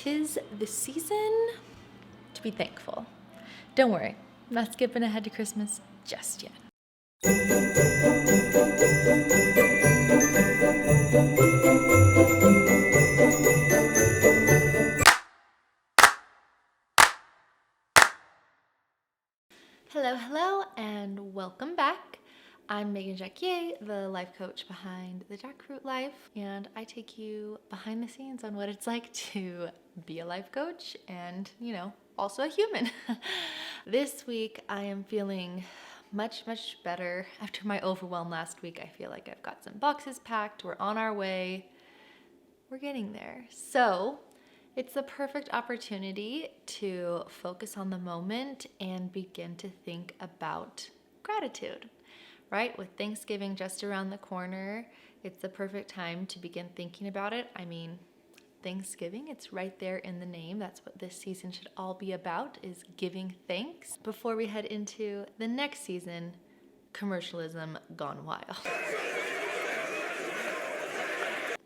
'tis the season to be thankful. Don't worry, I'm not skipping ahead to Christmas just yet. Hello, and welcome back. I'm Megan Jacquier, the life coach behind the Jackfruit Life, and I take you behind the scenes on what it's like to be a life coach and, also a human. This week, I am feeling much better after my overwhelm last week. I feel like I've got some boxes packed. We're on our way. We're getting there. So it's the perfect opportunity to focus on the moment and begin to think about gratitude, right? With Thanksgiving just around the corner, it's the perfect time to begin thinking about it. I mean, Thanksgiving, it's right there in the name. That's what this season should all be about, is giving thanks. Before we head into the next season, commercialism gone wild.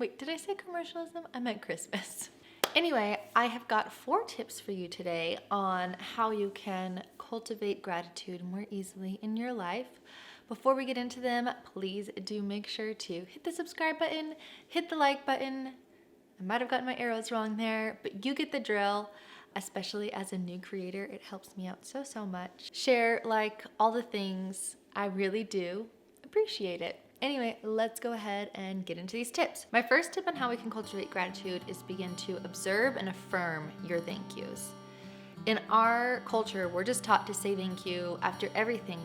Wait, did I say commercialism? I meant Christmas. Anyway, I have got 4 tips for you today on how you can cultivate gratitude more easily in your life. Before we get into them, please do make sure to hit the subscribe button, hit the like button. I might have gotten my arrows wrong there, but you get the drill. Especially as a new creator, it helps me out so much. Share, like, all the things. I really do appreciate it. Anyway, let's go ahead and get into these tips. My first tip on how we can cultivate gratitude is begin to observe and affirm your thank yous. In our culture, we're just taught to say thank you after everything,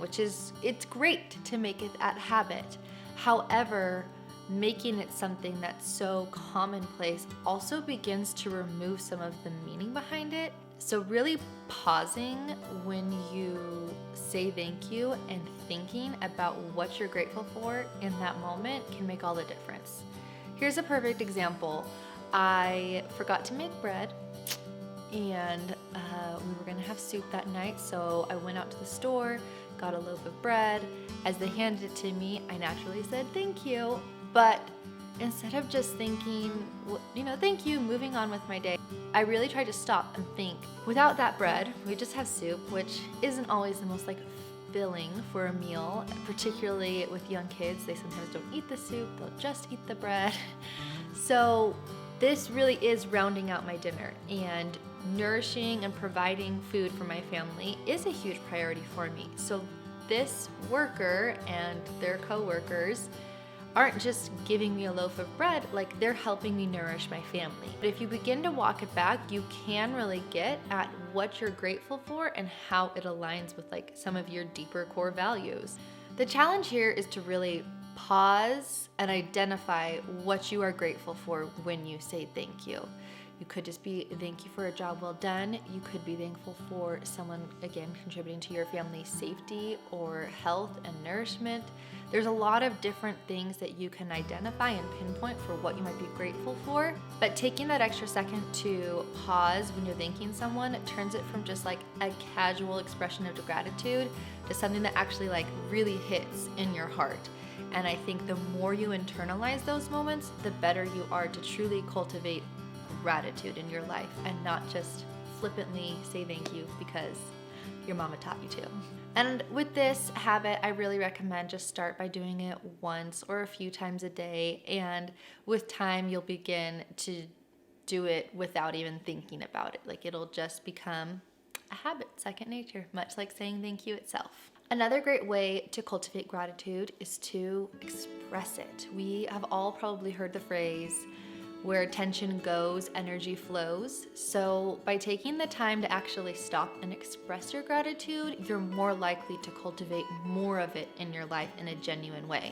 it's great to make it a habit. However, making it something that's so commonplace also begins to remove some of the meaning behind it. So really pausing when you say thank you and thinking about what you're grateful for in that moment can make all the difference. Here's a perfect example. I forgot to make bread and we were gonna have soup that night, so I went out to the store, got a loaf of bread. As they handed it to me, I naturally said thank you, but instead of just thinking, thank you, moving on with my day, I really tried to stop and think, without that bread, we just have soup, which isn't always the most filling for a meal, particularly with young kids. They sometimes don't eat the soup, they'll just eat the bread. So this really is rounding out my dinner, and nourishing and providing food for my family is a huge priority for me. So this worker and their co-workers aren't just giving me a loaf of bread, they're helping me nourish my family. But if you begin to walk it back, you can really get at what you're grateful for and how it aligns with some of your deeper core values. The challenge here is to really pause and identify what you are grateful for when you say thank you. You could just be thank you for a job well done. You could be thankful for someone, again, contributing to your family's safety or health and nourishment. There's a lot of different things that you can identify and pinpoint for what you might be grateful for. But taking that extra second to pause when you're thanking someone turns it from just a casual expression of gratitude to something that actually really hits in your heart. And I think the more you internalize those moments, the better you are to truly cultivate gratitude in your life and not just flippantly say thank you because your mama taught you to. And with this habit, I really recommend just start by doing it once or a few times a day, and with time you'll begin to do it without even thinking about it. It'll just become a habit, second nature, much like saying thank you itself. Another great way to cultivate gratitude is to express it. We have all probably heard the phrase, where attention goes, energy flows. So by taking the time to actually stop and express your gratitude, you're more likely to cultivate more of it in your life in a genuine way.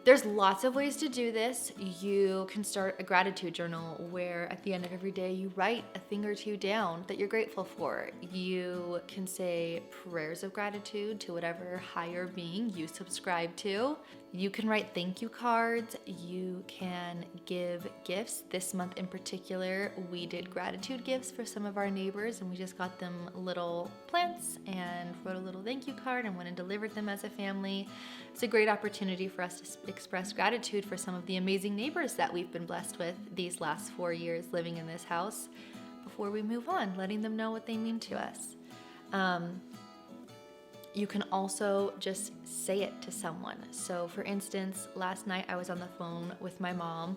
There's lots of ways to do this. You can start a gratitude journal where at the end of every day you write a thing or two down that you're grateful for. You can say prayers of gratitude to whatever higher being you subscribe to. You can write thank you cards. You can give gifts. This month in particular, we did gratitude gifts for some of our neighbors, and we just got them little plants and wrote a little thank you card and went and delivered them as a family. It's a great opportunity for us to express gratitude for some of the amazing neighbors that we've been blessed with these last 4 years living in this house before we move on, letting them know what they mean to us. You can also just say it to someone. So for instance, last night I was on the phone with my mom,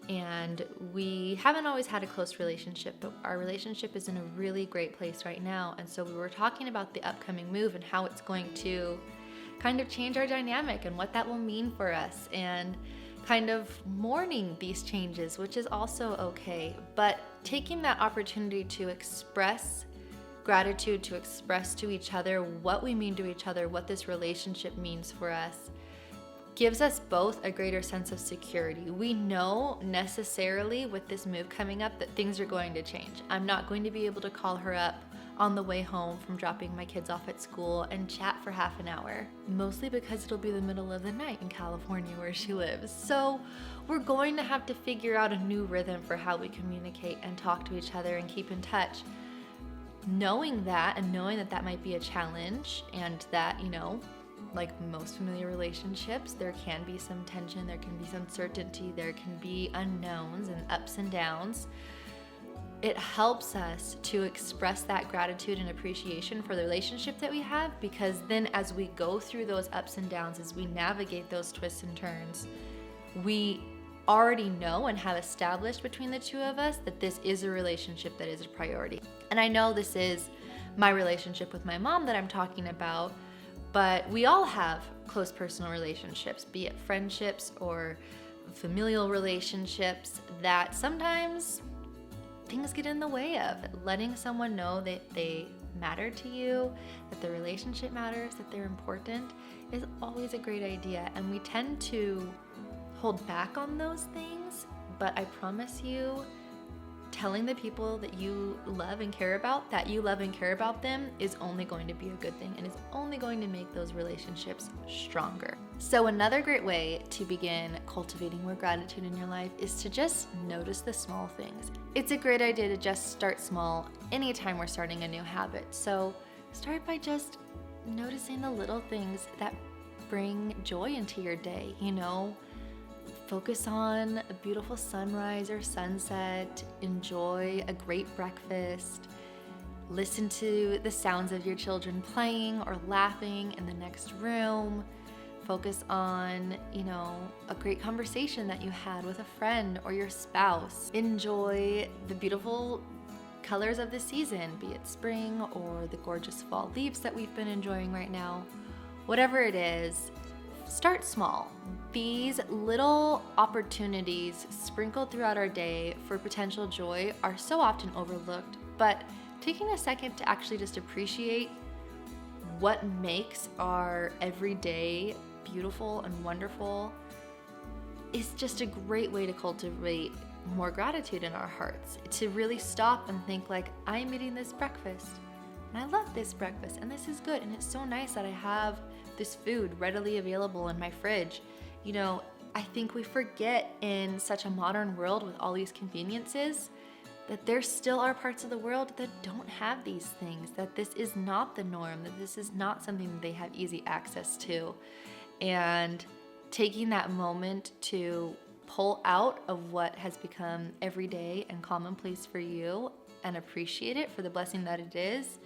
and we haven't always had a close relationship, but our relationship is in a really great place right now. And so we were talking about the upcoming move and how it's going to kind of change our dynamic and what that will mean for us, and kind of mourning these changes, which is also okay. But taking that opportunity to express gratitude, to express to each other what we mean to each other, what this relationship means for us, gives us both a greater sense of security. We know necessarily with this move coming up that things are going to change. I'm not going to be able to call her up on the way home from dropping my kids off at school and chat for half an hour, mostly because it'll be the middle of the night in California where she lives. So we're going to have to figure out a new rhythm for how we communicate and talk to each other and keep in touch. Knowing that, and knowing that that might be a challenge, and that, you know, like most familiar relationships, there can be some tension, there can be some uncertainty, there can be unknowns and ups and downs. It helps us to express that gratitude and appreciation for the relationship that we have, because then as we go through those ups and downs, as we navigate those twists and turns, we already know and have established between the two of us that this is a relationship that is a priority. And I know this is my relationship with my mom that I'm talking about, but we all have close personal relationships, be it friendships or familial relationships, that sometimes things get in the way of. Letting someone know that they matter to you, that the relationship matters, that they're important, is always a great idea. And we tend to hold back on those things, but I promise you, telling the people that you love and care about that you love and care about them is only going to be a good thing, and is only going to make those relationships stronger. So another great way to begin cultivating more gratitude in your life is to just notice the small things. It's a great idea to just start small anytime we're starting a new habit. So start by just noticing the little things that bring joy into your day, you know. Focus on a beautiful sunrise or sunset, enjoy a great breakfast, listen to the sounds of your children playing or laughing in the next room, focus on, you know, a great conversation that you had with a friend or your spouse. Enjoy the beautiful colors of the season, be it spring or the gorgeous fall leaves that we've been enjoying right now. Whatever it is, start small. These little opportunities sprinkled throughout our day for potential joy are so often overlooked, but taking a second to actually just appreciate what makes our everyday beautiful and wonderful is just a great way to cultivate more gratitude in our hearts. To really stop and think like, I'm eating this breakfast and I love this breakfast and this is good, and it's so nice that I have this food readily available in my fridge. You know, I think we forget in such a modern world with all these conveniences that there still are parts of the world that don't have these things, that this is not the norm, that this is not something that they have easy access to. And taking that moment to pull out of what has become everyday and commonplace for you and appreciate it for the blessing that it is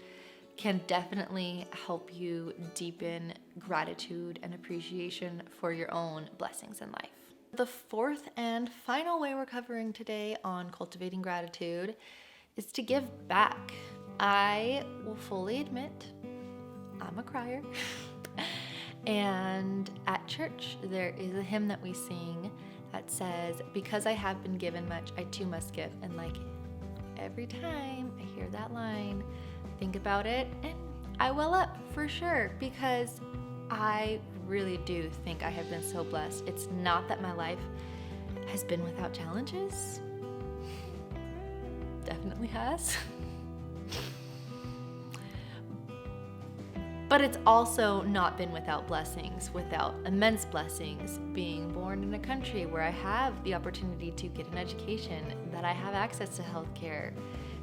can definitely help you deepen gratitude and appreciation for your own blessings in life. The fourth and final way we're covering today on cultivating gratitude is to give back. I will fully admit, I'm a crier. And at church, there is a hymn that we sing that says, because I have been given much, I too must give. And like every time I hear that line, think about it, and I well up for sure, because I really do think I have been so blessed. It's not that my life has been without challenges. Definitely has. But it's also not been without blessings, without immense blessings, being born in a country where I have the opportunity to get an education, that I have access to healthcare,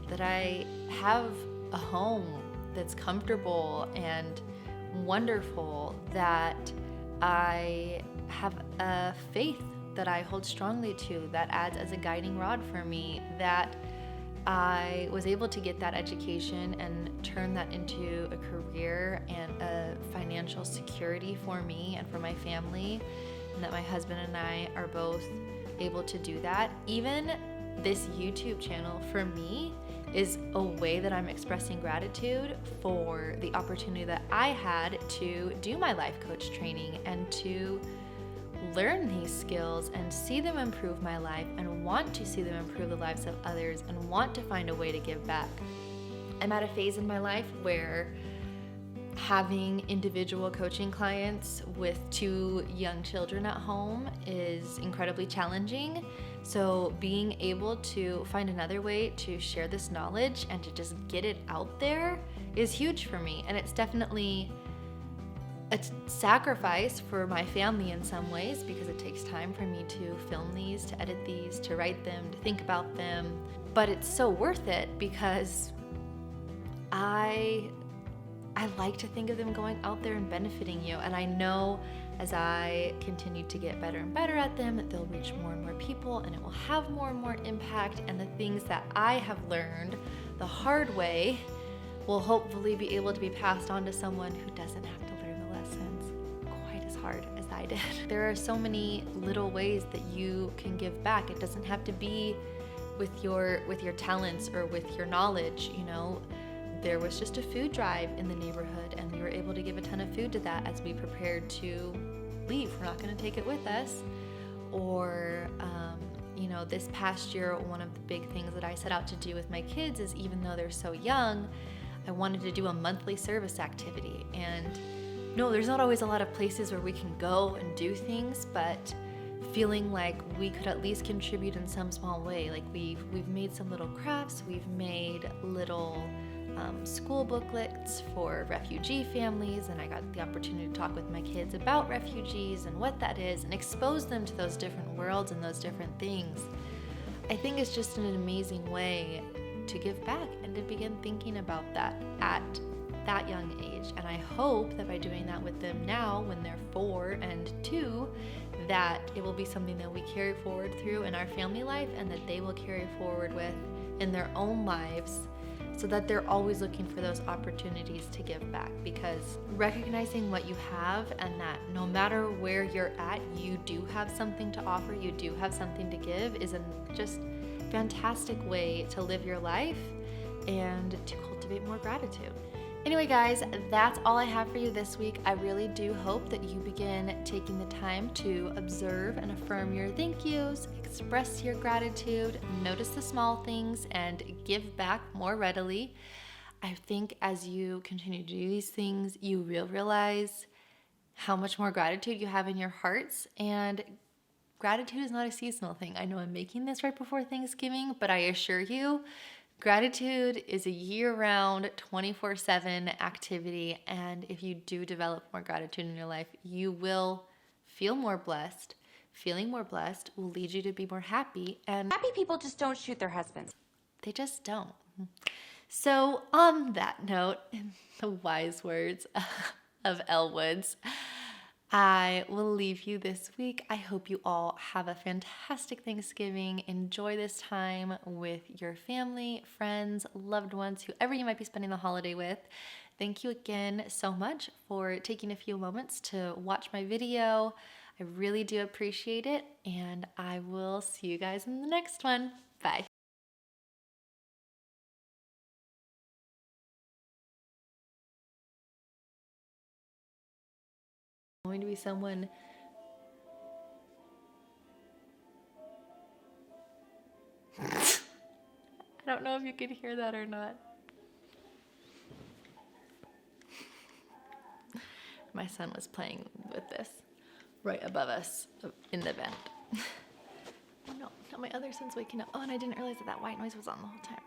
that I have a home that's comfortable and wonderful, that I have a faith that I hold strongly to that adds as a guiding rod for me, that I was able to get that education and turn that into a career and a financial security for me and for my family, and that my husband and I are both able to do that. Even this YouTube channel for me is a way that I'm expressing gratitude for the opportunity that I had to do my life coach training and to learn these skills and see them improve my life and want to see them improve the lives of others and want to find a way to give back. I'm at a phase in my life where having individual coaching clients with 2 young children at home is incredibly challenging. So being able to find another way to share this knowledge and to just get it out there is huge for me. And it's definitely a sacrifice for my family in some ways, because it takes time for me to film these, to edit these, to write them, to think about them. But it's so worth it because I like to think of them going out there and benefiting you. And I know as I continue to get better and better at them, that they'll reach more and more people and it will have more and more impact. And the things that I have learned the hard way will hopefully be able to be passed on to someone who doesn't have to learn the lessons quite as hard as I did. There are so many little ways that you can give back. It doesn't have to be with your talents or with your knowledge, you know. There was just a food drive in the neighborhood and we were able to give a ton of food to that as we prepared to leave. We're not going to take it with us. Or, this past year, one of the big things that I set out to do with my kids is, even though they're so young, I wanted to do a monthly service activity. And no, there's not always a lot of places where we can go and do things, but feeling like we could at least contribute in some small way. Like we've made some little crafts, we've made little school booklets for refugee families, and I got the opportunity to talk with my kids about refugees and what that is and expose them to those different worlds and those different things. I think it's just an amazing way to give back and to begin thinking about that at that young age. And I hope that by doing that with them now when they're 4 and 2, that it will be something that we carry forward through in our family life and that they will carry forward with in their own lives, so that they're always looking for those opportunities to give back. Because recognizing what you have and that no matter where you're at, you do have something to offer, you do have something to give, is a just fantastic way to live your life and to cultivate more gratitude. Anyway, guys, that's all I have for you this week. I really do hope that you begin taking the time to observe and affirm your thank yous, express your gratitude, notice the small things, and give back more readily. I think as you continue to do these things, you will realize how much more gratitude you have in your hearts. And gratitude is not a seasonal thing. I know I'm making this right before Thanksgiving, but I assure you, gratitude is a year-round, 24/7 activity, and if you do develop more gratitude in your life, you will feel more blessed. Feeling more blessed will lead you to be more happy, and Happy people just don't shoot their husbands. they just don't. So on that note, in the wise words of Elle Woods, I will leave you this week. I hope you all have a fantastic Thanksgiving. Enjoy this time with your family, friends, loved ones, whoever you might be spending the holiday with. Thank you again so much for taking a few moments to watch my video. I really do appreciate it, and I will see you guys in the next one. Bye. Going to be someone I don't know if you could hear that or not. My son was playing with this right above us in the vent. Oh no, now my other son's waking up. Oh, and I didn't realize that white noise was on the whole time.